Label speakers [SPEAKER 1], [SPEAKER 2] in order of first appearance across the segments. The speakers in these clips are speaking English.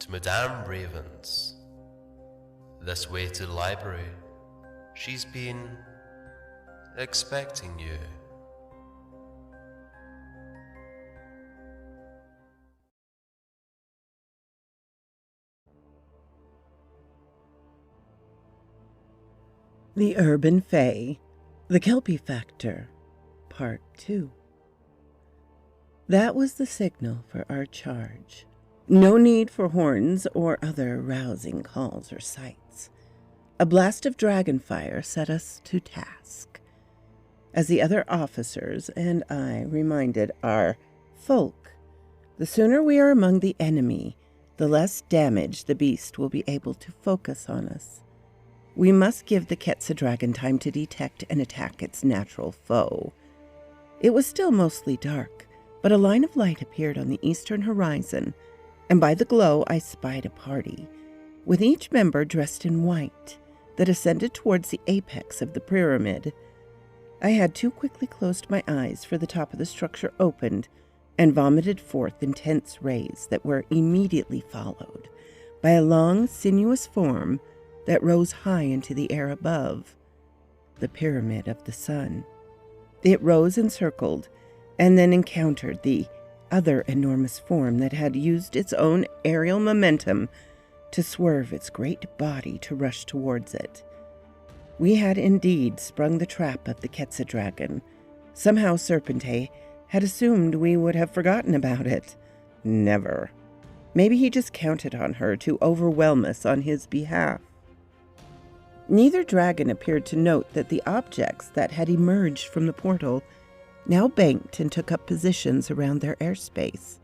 [SPEAKER 1] to Madame Raven's. This way to the library. She's been expecting you.
[SPEAKER 2] The Urban Fae, The Kelpie Factor, Part 2. That was the signal for our charge. No need for horns or other rousing calls or sights. A blast of dragon fire set us to task. As the other officers and I reminded our folk, the sooner we are among the enemy, the less damage the beast will be able to focus on us. We must give the Quetzaldragon time to detect and attack its natural foe. It was still mostly dark, but a line of light appeared on the eastern horizon, and by the glow I spied a party, with each member dressed in white, that ascended towards the apex of the pyramid. I had too quickly closed my eyes, for the top of the structure opened and vomited forth intense rays that were immediately followed by a long, sinuous form that rose high into the air above, the pyramid of the sun. It rose and circled, and then encountered the other enormous form that had used its own aerial momentum to swerve its great body to rush towards it. We had indeed sprung the trap of the Quetzaldragon. Somehow Serpente had assumed we would have forgotten about it. Never. Maybe he just counted on her to overwhelm us on his behalf. Neither dragon appeared to note that the objects that had emerged from the portal now banked and took up positions around their airspace.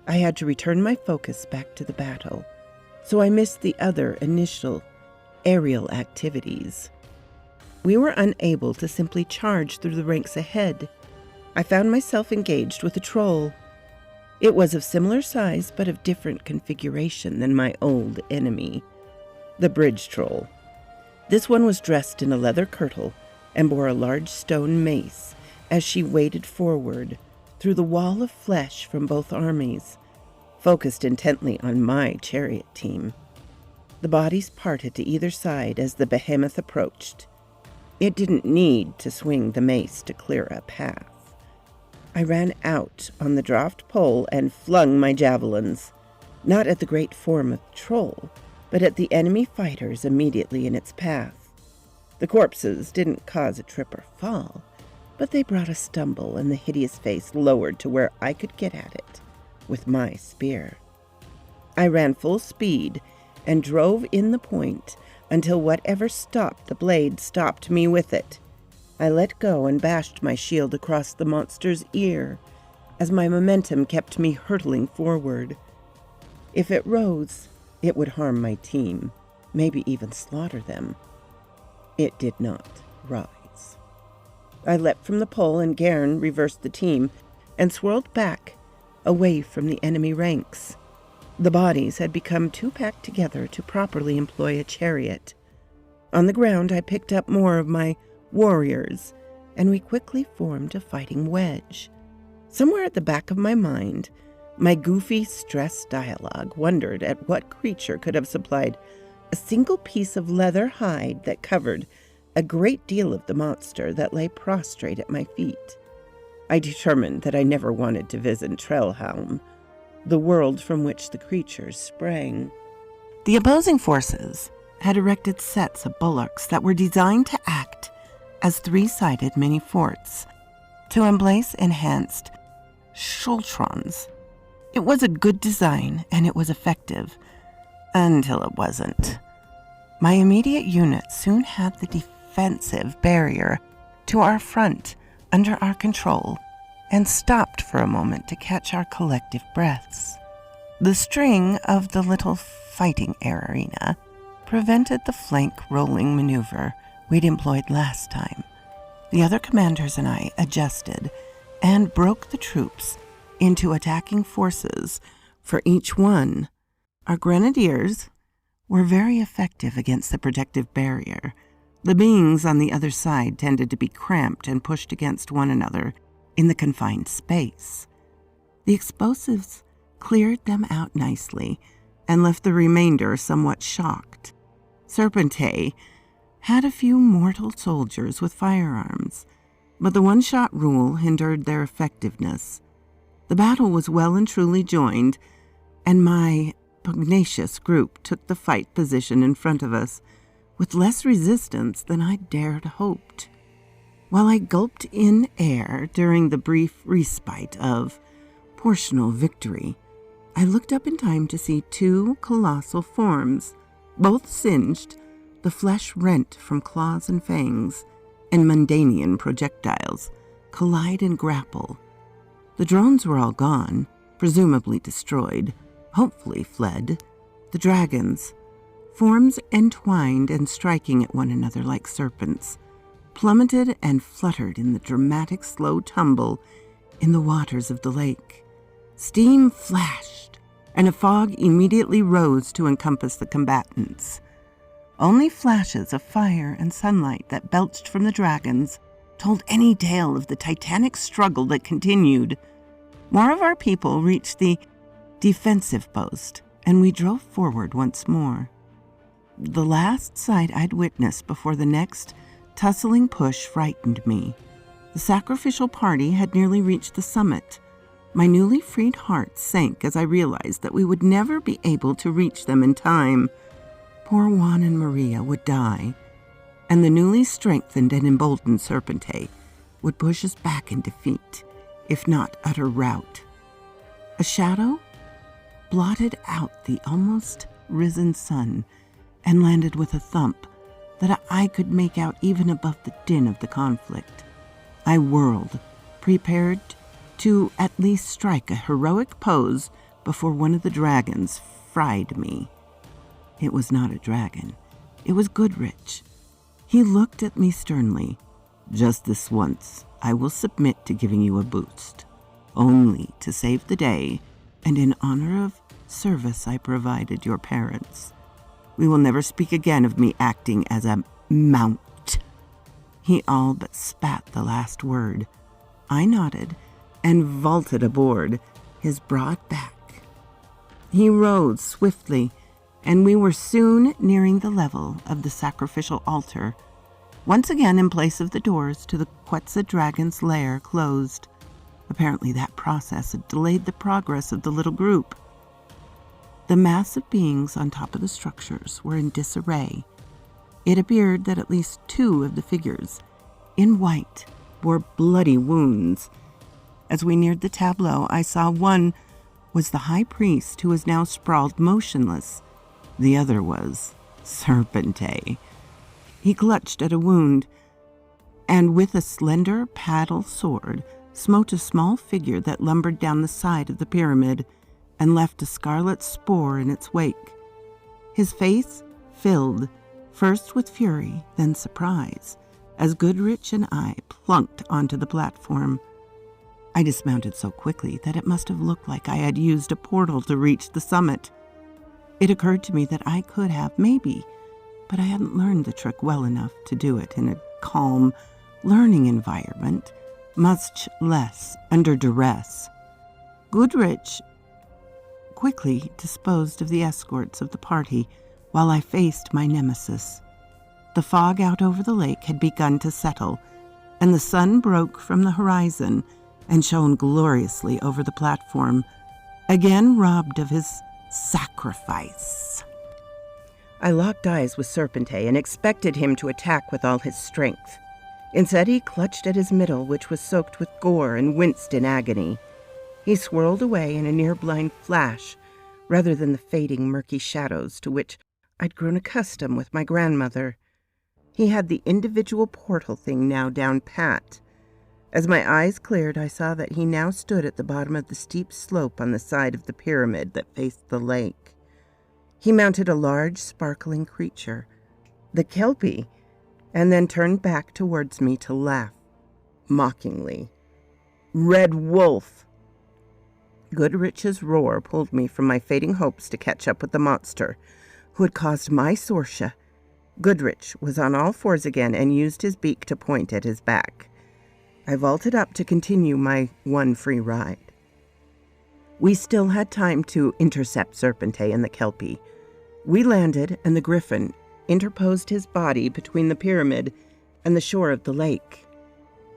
[SPEAKER 2] I had to return my focus back to the battle, so I missed the other initial aerial activities. We were unable to simply charge through the ranks ahead. I found myself engaged with a troll. It was of similar size but of different configuration than my old enemy, the bridge troll. This one was dressed in a leather kirtle and bore a large stone mace as she waded forward through the wall of flesh from both armies, focused intently on my chariot team. The bodies parted to either side as the behemoth approached. It didn't need to swing the mace to clear a path. I ran out on the draft pole and flung my javelins, not at the great form of the troll, but at the enemy fighters immediately in its path. The corpses didn't cause a trip or fall, but they brought a stumble, and the hideous face lowered to where I could get at it with my spear. I ran full speed and drove in the point until whatever stopped the blade stopped me with it. I let go and bashed my shield across the monster's ear as my momentum kept me hurtling forward. If it rose, it would harm my team, maybe even slaughter them. It did not rise. I leapt from the pole, and Garen reversed the team and swirled back, away from the enemy ranks. The bodies had become too packed together to properly employ a chariot. On the ground, I picked up more of my warriors, and we quickly formed a fighting wedge. Somewhere at the back of my mind, my goofy, stressed dialogue wondered at what creature could have supplied a single piece of leather hide that covered a great deal of the monster that lay prostrate at my feet. I determined that I never wanted to visit Trellhelm, the world from which the creatures sprang. The opposing forces had erected sets of bulwarks that were designed to act as three-sided mini-forts to embrace enhanced schultrons. It was a good design, and it was effective, until it wasn't. My immediate unit soon had the defensive barrier to our front under our control, and stopped for a moment to catch our collective breaths. The string of the little fighting arena prevented the flank rolling maneuver we'd employed last time. The other commanders and I adjusted and broke the troops into attacking forces for each one. Our grenadiers were very effective against the protective barrier. The beings on the other side tended to be cramped and pushed against one another in the confined space. The explosives cleared them out nicely, and left the remainder somewhat shocked. Serpentay had a few mortal soldiers with firearms, but the one-shot rule hindered their effectiveness. The battle was well and truly joined, and my pugnacious group took the fight position in front of us with less resistance than I dared hoped. While I gulped in air during the brief respite of portional victory, I looked up in time to see two colossal forms, both singed, the flesh rent from claws and fangs, and Mundanian projectiles, collide and grapple. The drones were all gone, presumably destroyed, hopefully fled. The dragons, forms entwined and striking at one another like serpents, plummeted and fluttered in the dramatic slow tumble in the waters of the lake. Steam flashed, and a fog immediately rose to encompass the combatants. Only flashes of fire and sunlight that belched from the dragons told any tale of the titanic struggle that continued. More of our people reached the defensive post, and we drove forward once more. The last sight I'd witnessed before the next tussling push frightened me. The sacrificial party had nearly reached the summit. My newly freed heart sank as I realized that we would never be able to reach them in time. Poor Juan and Maria would die, and the newly strengthened and emboldened Serpentay would push us back in defeat, if not utter rout. A shadow blotted out the almost risen sun and landed with a thump that I could make out even above the din of the conflict. I whirled, prepared to at least strike a heroic pose before one of the dragons fried me. It was not a dragon. It was Goodrich. He looked at me sternly. "Just this once, I will submit to giving you a boost, only to save the day and in honor of service I provided your parents. We will never speak again of me acting as a mount." He all but spat the last word. I nodded and vaulted aboard his broad back. He rode swiftly, and we were soon nearing the level of the sacrificial altar, once again in place of the doors to the Quetzal dragon's lair closed. Apparently that process had delayed the progress of the little group. The mass of beings on top of the structures were in disarray. It appeared that at least two of the figures, in white, bore bloody wounds. As we neared the tableau, I saw one was the high priest, who was now sprawled motionless. The other was Serpentay. He clutched at a wound, and with a slender paddle sword, smote a small figure that lumbered down the side of the pyramid and left a scarlet spore in its wake. His face filled, first with fury, then surprise, as Goodrich and I plunked onto the platform. I dismounted so quickly that it must have looked like I had used a portal to reach the summit. It occurred to me that I could have, maybe, but I hadn't learned the trick well enough to do it in a calm, learning environment, much less under duress. Goodrich quickly disposed of the escorts of the party while I faced my nemesis. The fog out over the lake had begun to settle, and the sun broke from the horizon and shone gloriously over the platform, again robbed of his sacrifice. I locked eyes with Serpentay and expected him to attack with all his strength. Instead, he clutched at his middle, which was soaked with gore, and winced in agony. He swirled away in a near-blind flash, rather than the fading murky shadows to which I'd grown accustomed with my grandmother. He had the individual portal thing now down pat. As my eyes cleared, I saw that he now stood at the bottom of the steep slope on the side of the pyramid that faced the lake. He mounted a large, sparkling creature, the Kelpie, and then turned back towards me to laugh, mockingly. "Red Wolf!" Goodrich's roar pulled me from my fading hopes to catch up with the monster who had caused my Sorsha. Goodrich was on all fours again and used his beak to point at his back. I vaulted up to continue my one free ride. We still had time to intercept Serpente and the Kelpie. We landed, and the griffin interposed his body between the pyramid and the shore of the lake.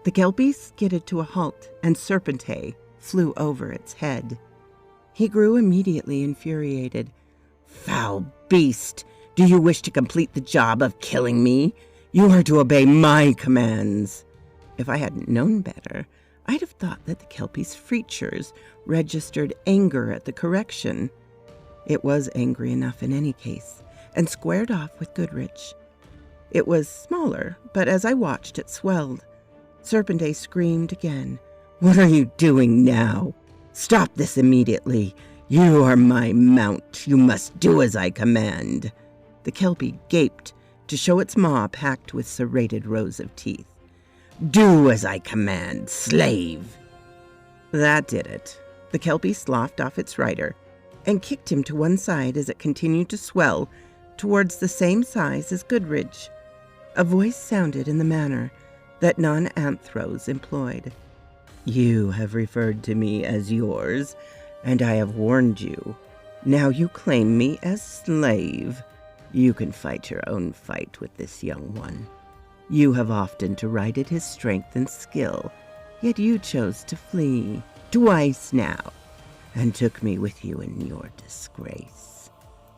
[SPEAKER 2] The Kelpie skidded to a halt, and Serpente flew over its head. He grew immediately infuriated. "Foul beast! Do you wish to complete the job of killing me? You are to obey my commands." If I hadn't known better, I'd have thought that the Kelpie's features registered anger at the correction. It was angry enough in any case, and squared off with Goodrich. It was smaller, but as I watched, it swelled. Serpente screamed again. "What are you doing now? Stop this immediately. You are my mount. You must do as I command." The Kelpie gaped to show its maw packed with serrated rows of teeth. "Do as I command, slave." That did it. The Kelpie sloughed off its rider and kicked him to one side as it continued to swell towards the same size as Goodrich. A voice sounded in the manner that non-anthros employed. "You have referred to me as yours, and I have warned you. Now you claim me as slave. You can fight your own fight with this young one. You have often derided his strength and skill, yet you chose to flee, twice now, and took me with you in your disgrace.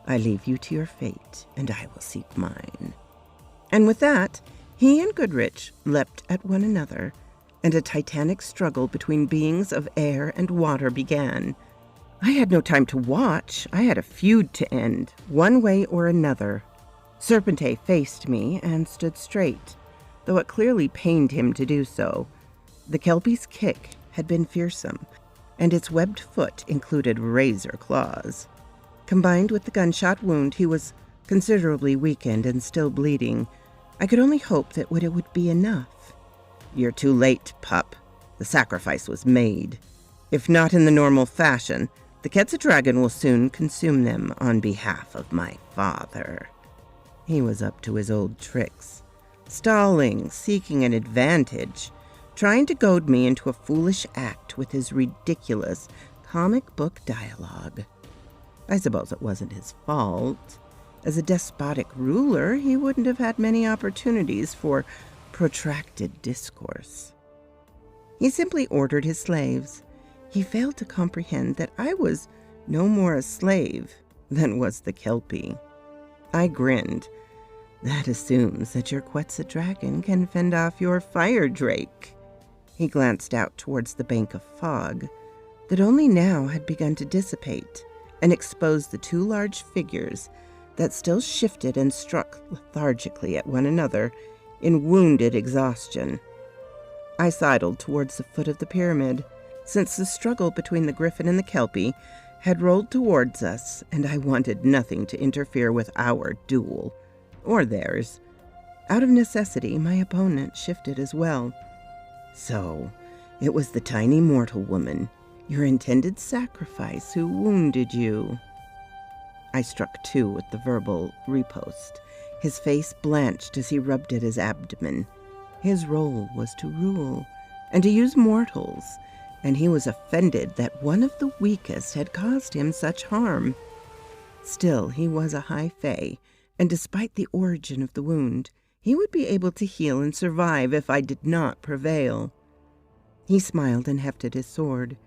[SPEAKER 2] I leave you to your fate, and I will seek mine." And with that, he and Goodrich leapt at one another, and a titanic struggle between beings of air and water began. I had no time to watch. I had a feud to end, one way or another. Serpente faced me and stood straight, though it clearly pained him to do so. The Kelpie's kick had been fearsome, and its webbed foot included razor claws. Combined with the gunshot wound, he was considerably weakened and still bleeding. I could only hope that it would be enough. "You're too late, pup. The sacrifice was made. If not in the normal fashion, the Quetzaldragon will soon consume them on behalf of my father." He was up to his old tricks, stalling, seeking an advantage, trying to goad me into a foolish act with his ridiculous comic book dialogue. I suppose it wasn't his fault. As a despotic ruler, he wouldn't have had many opportunities for protracted discourse. He simply ordered his slaves. He failed to comprehend that I was no more a slave than was the Kelpie. I grinned. "That assumes that your Quetzaldragon can fend off your fire drake." He glanced out towards the bank of fog that only now had begun to dissipate and exposed the two large figures that still shifted and struck lethargically at one another in wounded exhaustion. I sidled towards the foot of the pyramid, since the struggle between the griffin and the Kelpie had rolled towards us, and I wanted nothing to interfere with our duel, or theirs. Out of necessity, my opponent shifted as well. "So, it was the tiny mortal woman, your intended sacrifice, who wounded you." I struck two with the verbal riposte. His face blanched as he rubbed at his abdomen. His role was to rule, and to use mortals, and he was offended that one of the weakest had caused him such harm. Still, he was a high Fae, and despite the origin of the wound, he would be able to heal and survive if I did not prevail. He smiled and hefted his sword.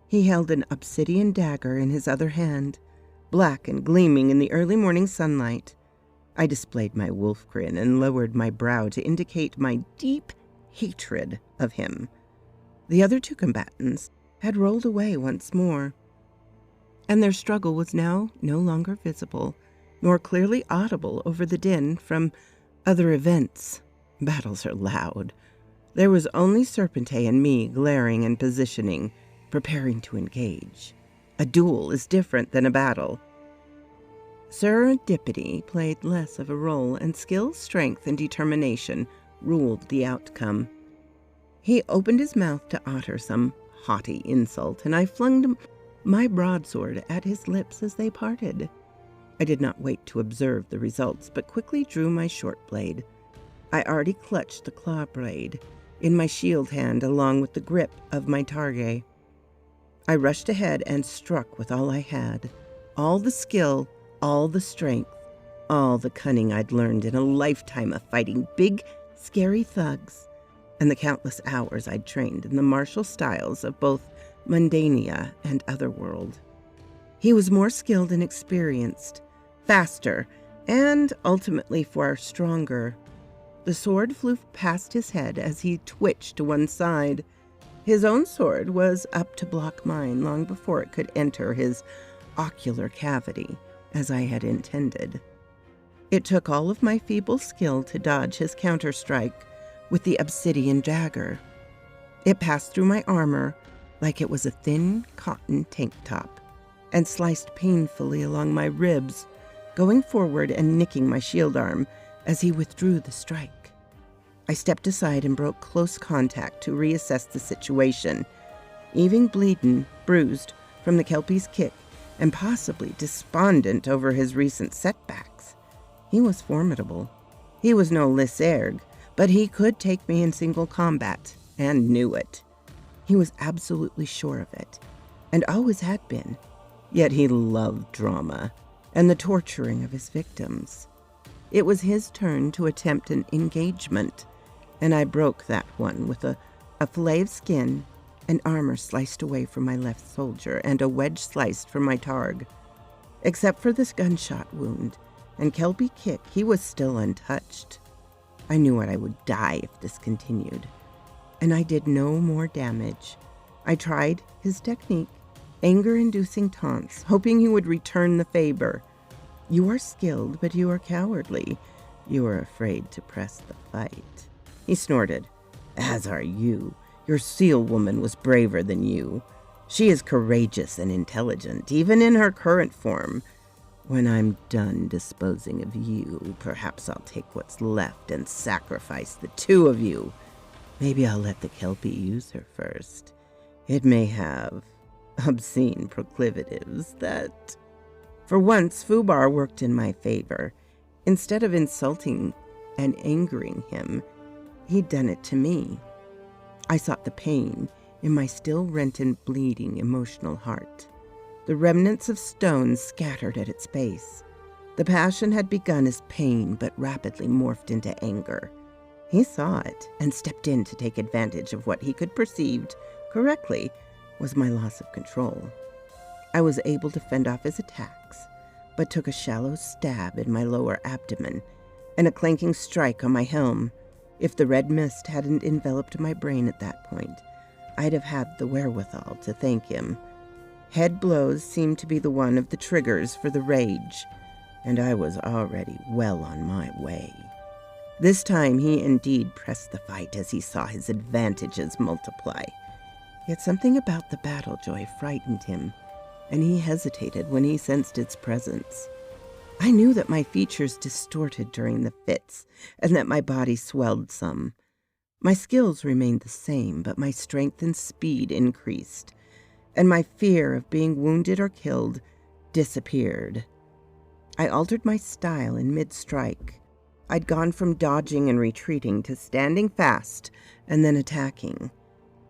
[SPEAKER 2] He held an obsidian dagger in his other hand, black and gleaming in the early morning sunlight. I displayed my wolf grin and lowered my brow to indicate my deep hatred of him. The other two combatants had rolled away once more, and their struggle was now no longer visible, nor clearly audible over the din from other events. Battles are loud. There was only Serpente and me glaring and positioning, preparing to engage. A duel is different than a battle. Serendipity played less of a role, and skill, strength, and determination ruled the outcome. He opened his mouth to utter some haughty insult, and I flung my broadsword at his lips as they parted. I did not wait to observe the results, but quickly drew my short blade. I already clutched the claw blade in my shield hand along with the grip of my target. I rushed ahead and struck with all I had. All the skill, all the strength, all the cunning I'd learned in a lifetime of fighting big, scary thugs, and the countless hours I'd trained in the martial styles of both Mundania and Otherworld. He was more skilled and experienced, faster, and ultimately far stronger. The sword flew past his head as he twitched to one side. His own sword was up to block mine long before it could enter his ocular cavity, as I had intended. It took all of my feeble skill to dodge his counterstrike with the obsidian dagger. It passed through my armor like it was a thin cotton tank top and sliced painfully along my ribs, going forward and nicking my shield arm as he withdrew the strike. I stepped aside and broke close contact to reassess the situation. Even bleeding, bruised from the Kelpie's kick, and possibly despondent over his recent setbacks, he was formidable. He was no Lyserg, but he could take me in single combat, and knew it. He was absolutely sure of it, and always had been. Yet he loved drama and the torturing of his victims. It was his turn to attempt an engagement, and I broke that one with a fillet of skin and armor sliced away from my left soldier and a wedge sliced from my targ. Except for this gunshot wound and Kelpie kick, he was still untouched. I knew I would die if this continued, and I did no more damage. I tried his technique, anger-inducing taunts, hoping he would return the favor. You are skilled, but you are cowardly. You are afraid to press the fight. He snorted. As are you. Your seal woman was braver than you. She is courageous and intelligent, even in her current form. When I'm done disposing of you, perhaps I'll take what's left and sacrifice the two of you. Maybe I'll let the Kelpie use her first. It may have obscene proclivities that... For once, Fubar worked in my favor. Instead of insulting and angering him, he'd done it to me. I sought the pain in my still rent and bleeding emotional heart. The remnants of stone scattered at its base. The passion had begun as pain, but rapidly morphed into anger. He saw it and stepped in to take advantage of what he could perceive correctly was my loss of control. I was able to fend off his attacks, but took a shallow stab in my lower abdomen and a clanking strike on my helm. If the red mist hadn't enveloped my brain at that point, I'd have had the wherewithal to thank him. Head blows seemed to be the one of the triggers for the rage, and I was already well on my way. This time he indeed pressed the fight as he saw his advantages multiply. Yet something about the battle joy frightened him, and he hesitated when he sensed its presence. I knew that my features distorted during the fits, and that my body swelled some. My skills remained the same, but my strength and speed increased, and my fear of being wounded or killed disappeared. I altered my style in mid-strike. I'd gone from dodging and retreating to standing fast and then attacking.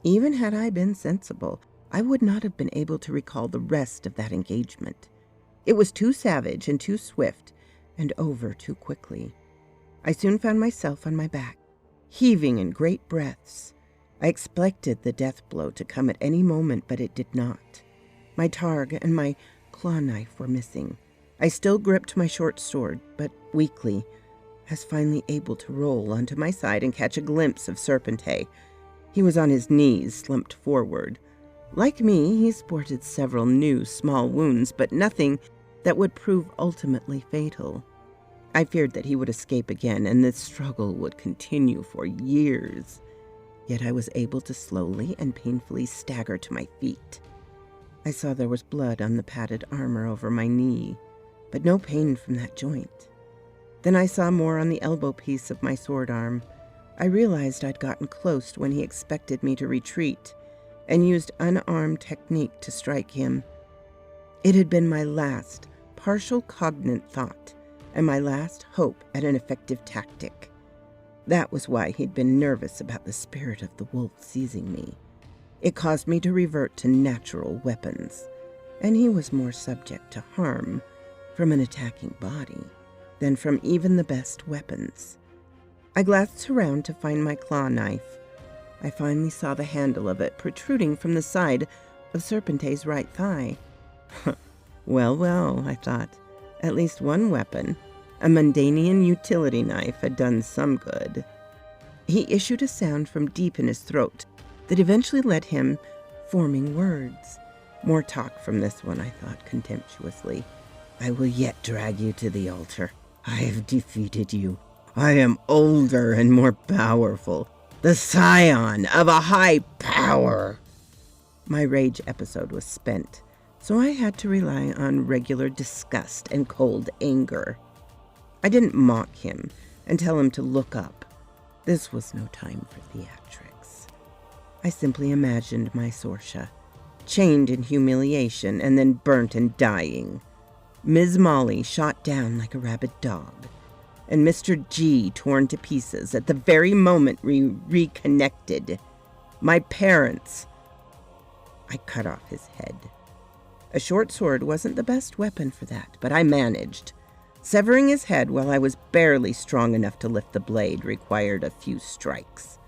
[SPEAKER 2] Even had I been sensible, I would not have been able to recall the rest of that engagement. It was too savage and too swift, and over too quickly. I soon found myself on my back, heaving in great breaths. I expected the death blow to come at any moment, but it did not. My targ and my claw knife were missing. I still gripped my short sword, but weakly, as finally able to roll onto my side and catch a glimpse of Serpente. He was on his knees, slumped forward. Like me, he sported several new small wounds, but nothing that would prove ultimately fatal. I feared that he would escape again, and this struggle would continue for years. Yet I was able to slowly and painfully stagger to my feet. I saw there was blood on the padded armor over my knee, but no pain from that joint. Then I saw more on the elbow piece of my sword arm. I realized I'd gotten close when he expected me to retreat, and used unarmed technique to strike him. It had been my last partial cognate thought, and my last hope at an effective tactic. That was why he'd been nervous about the spirit of the wolf seizing me. It caused me to revert to natural weapons, and he was more subject to harm from an attacking body than from even the best weapons. I glanced around to find my claw knife. I finally saw the handle of it protruding from the side of Serpente's right thigh. Well, well, I thought. At least one weapon, a Mundanian utility knife, had done some good. He issued a sound from deep in his throat that eventually led him forming words. More talk from this one, I thought contemptuously. I will yet drag you to the altar. I have defeated you. I am older and more powerful, the scion of a high power. My rage episode was spent, so I had to rely on regular disgust and cold anger. I didn't mock him and tell him to look up. This was no time for theatrics. I simply imagined my Sorsha, chained in humiliation and then burnt and dying. Ms. Molly shot down like a rabid dog, and Mr. G torn to pieces at the very moment we reconnected. My parents. I cut off his head. A short sword wasn't the best weapon for that, but I managed. Severing his head while I was barely strong enough to lift the blade required a few strikes.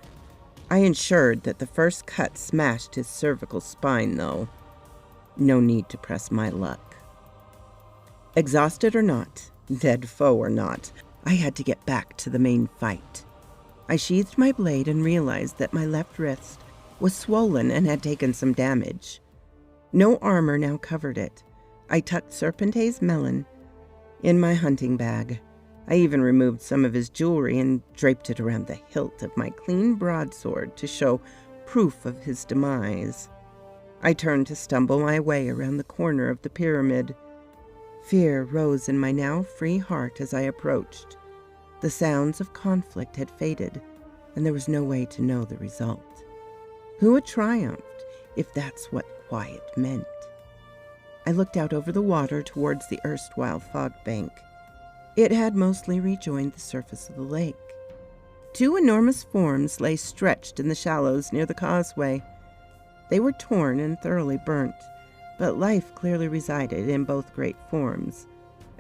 [SPEAKER 2] I ensured that the first cut smashed his cervical spine, though. No need to press my luck. Exhausted or not, dead foe or not, I had to get back to the main fight. I sheathed my blade and realized that my left wrist was swollen and had taken some damage. No armor now covered it. I tucked Serpente's melon in my hunting bag. I even removed some of his jewelry and draped it around the hilt of my clean broadsword to show proof of his demise. I turned to stumble my way around the corner of the pyramid. Fear rose in my now free heart as I approached. The sounds of conflict had faded, and there was no way to know the result. Who had triumphed, if that's what quiet meant? I looked out over the water towards the erstwhile fog bank. It had mostly rejoined the surface of the lake. Two enormous forms lay stretched in the shallows near the causeway. They were torn and thoroughly burnt, but life clearly resided in both great forms,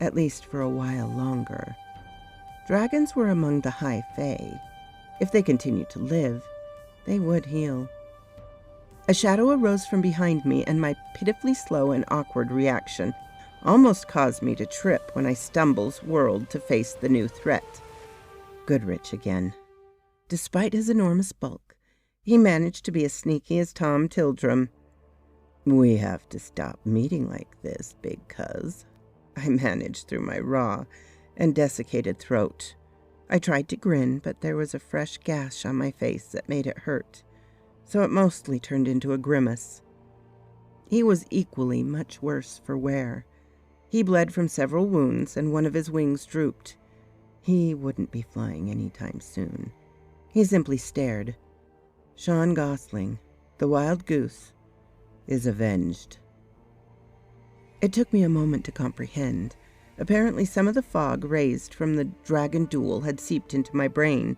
[SPEAKER 2] at least for a while longer. Dragons were among the high Fae. If they continued to live, they would heal. A shadow arose from behind me, and my pitifully slow and awkward reaction almost caused me to trip when I whirled to face the new threat. Goodrich again. Despite his enormous bulk, he managed to be as sneaky as Tom Tildrum. "We have to stop meeting like this, big cuz," I managed through my raw and desiccated throat. I tried to grin, but there was a fresh gash on my face that made it hurt, so it mostly turned into a grimace. He was equally much worse for wear. He bled from several wounds, and one of his wings drooped. He wouldn't be flying anytime soon. He simply stared. Sean Gosling, the wild goose, is avenged. It took me a moment to comprehend. Apparently some of the fog raised from the dragon duel had seeped into my brain.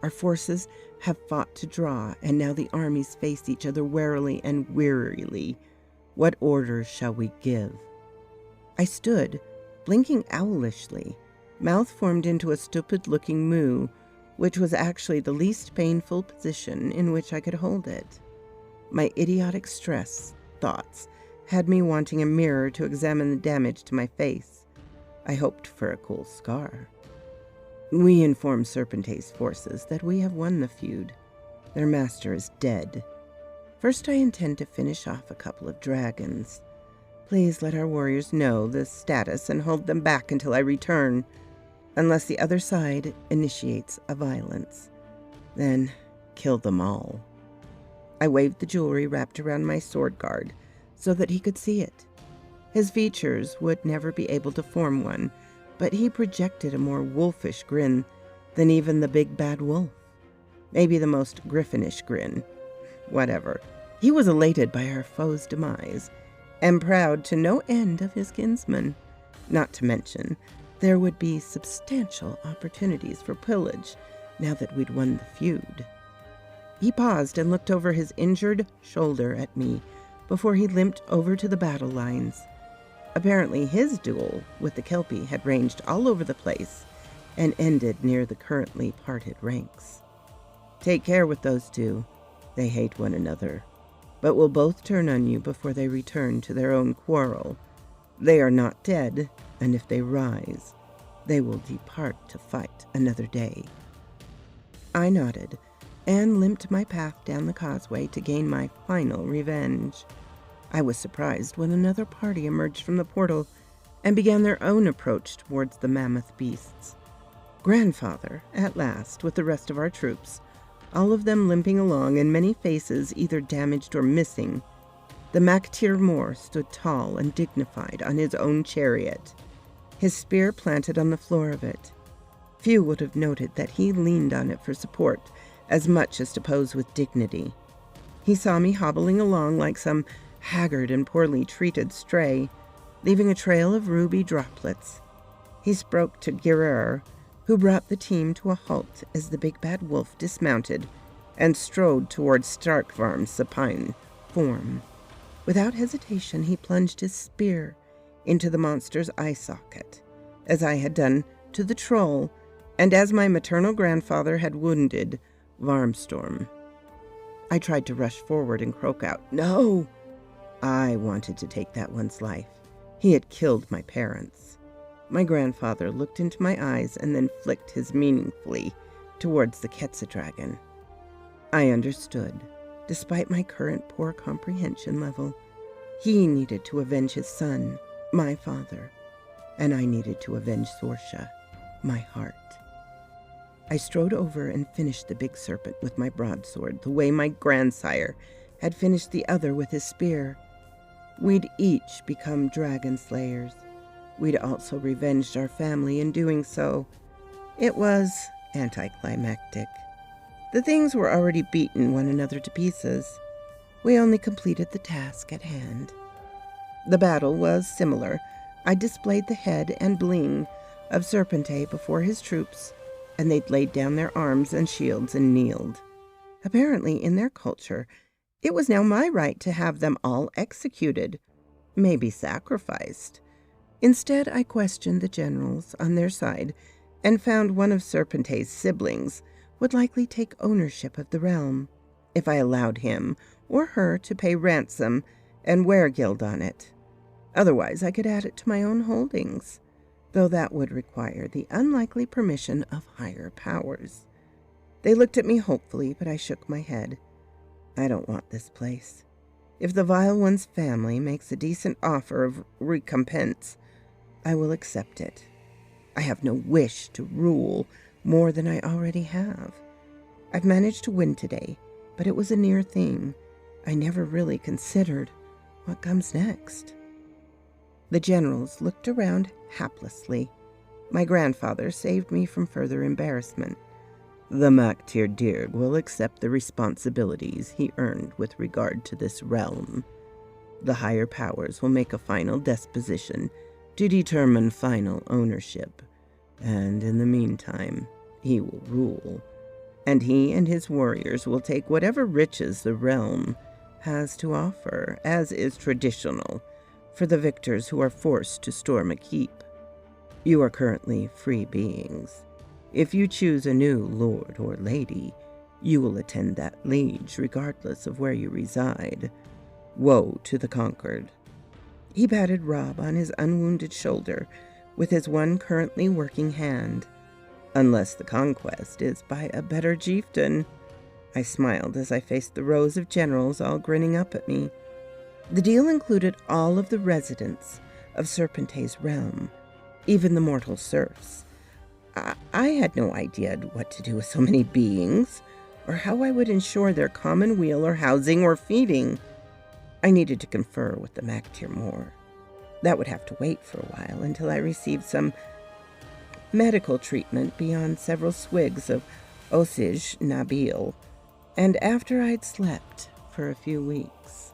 [SPEAKER 2] Our forces have fought to draw, and now the armies face each other warily and wearily. What orders shall we give? I stood, blinking owlishly, mouth formed into a stupid-looking moo, which was actually the least painful position in which I could hold it. My idiotic stress thoughts had me wanting a mirror to examine the damage to my face. I hoped for a cool scar. We inform Serpente's forces that we have won the feud. Their master is dead. First, I intend to finish off a couple of dragons. Please let our warriors know the status and hold them back until I return, unless the other side initiates a violence. Then kill them all. I waved the jewelry wrapped around my sword guard so that he could see it. His features would never be able to form one, but he projected a more wolfish grin than even the big bad wolf. Maybe the most griffinish grin. Whatever. He was elated by our foe's demise, and proud to no end of his kinsman. Not to mention, there would be substantial opportunities for pillage now that we'd won the feud. He paused and looked over his injured shoulder at me before he limped over to the battle lines. Apparently his duel with the Kelpie had ranged all over the place and ended near the currently parted ranks. Take care with those two. They hate one another, but will both turn on you before they return to their own quarrel. They are not dead, and if they rise, they will depart to fight another day. I nodded and limped my path down the causeway to gain my final revenge. I was surprised when another party emerged from the portal and began their own approach towards the mammoth beasts. Grandfather, at last, with the rest of our troops, all of them limping along and many faces either damaged or missing. The Maktir Moor stood tall and dignified on his own chariot, his spear planted on the floor of it. Few would have noted that he leaned on it for support as much as to pose with dignity. He saw me hobbling along like some haggard and poorly treated stray, leaving a trail of ruby droplets. He spoke to Girer, who brought the team to a halt as the big bad wolf dismounted and strode towards Starkvarm's supine form. Without hesitation, he plunged his spear into the monster's eye socket, as I had done to the troll, and as my maternal grandfather had wounded Varmstorm. I tried to rush forward and croak out, "No!" I wanted to take that one's life. He had killed my parents. My grandfather looked into my eyes and then flicked his meaningfully towards the Quetzal dragon. I understood, despite my current poor comprehension level. He needed to avenge his son, my father, and I needed to avenge Sorsha, my heart. I strode over and finished the big serpent with my broadsword, the way my grandsire had finished the other with his spear. We'd each become dragon slayers. We'd also revenged our family in doing so. It was anticlimactic. The things were already beaten one another to pieces. We only completed the task at hand. The battle was similar. I displayed the head and bling of Serpente before his troops, and they'd laid down their arms and shields and kneeled. Apparently, in their culture, it was now my right to have them all executed, maybe sacrificed. Instead, I questioned the generals on their side and found one of Serpente's siblings would likely take ownership of the realm if I allowed him or her to pay ransom and weregild on it. Otherwise, I could add it to my own holdings, though that would require the unlikely permission of higher powers. They looked at me hopefully, but I shook my head. I don't want this place. If the Vile One's family makes a decent offer of recompense, I will accept it. I have no wish to rule more than I already have. I've managed to win today, but it was a near thing. I never really considered what comes next. The generals looked around haplessly. My grandfather saved me from further embarrassment. The Maktir Dirg will accept the responsibilities he earned with regard to this realm. The higher powers will make a final disposition to determine final ownership, and in the meantime, he will rule, and he and his warriors will take whatever riches the realm has to offer, as is traditional for the victors who are forced to storm a keep. You are currently free beings. If you choose a new lord or lady, you will attend that liege regardless of where you reside. Woe to the conquered. He patted Rob on his unwounded shoulder with his one currently working hand. Unless the conquest is by a better chieftain. I smiled as I faced the rows of generals all grinning up at me. The deal included all of the residents of Serpente's realm, even the mortal serfs. I had no idea what to do with so many beings, or how I would ensure their common weal or housing or feeding. I needed to confer with the Maktir Moor. That would have to wait for a while until I received some medical treatment beyond several swigs of Osage Nabil, and after I'd slept for a few weeks.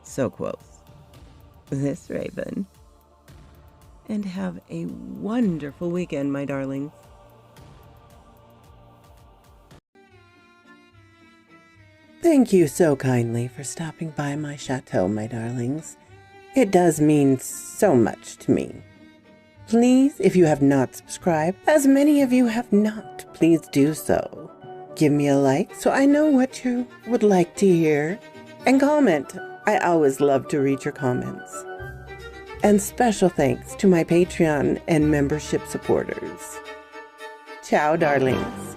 [SPEAKER 2] So quoth this raven. And have a wonderful weekend, my darlings. Thank you so kindly for stopping by my chateau, my darlings. It does mean so much to me. Please, if you have not subscribed, as many of you have not, please do so. Give me a like so I know what you would like to hear. And comment. I always love to read your comments. And special thanks to my Patreon and membership supporters. Ciao, darlings.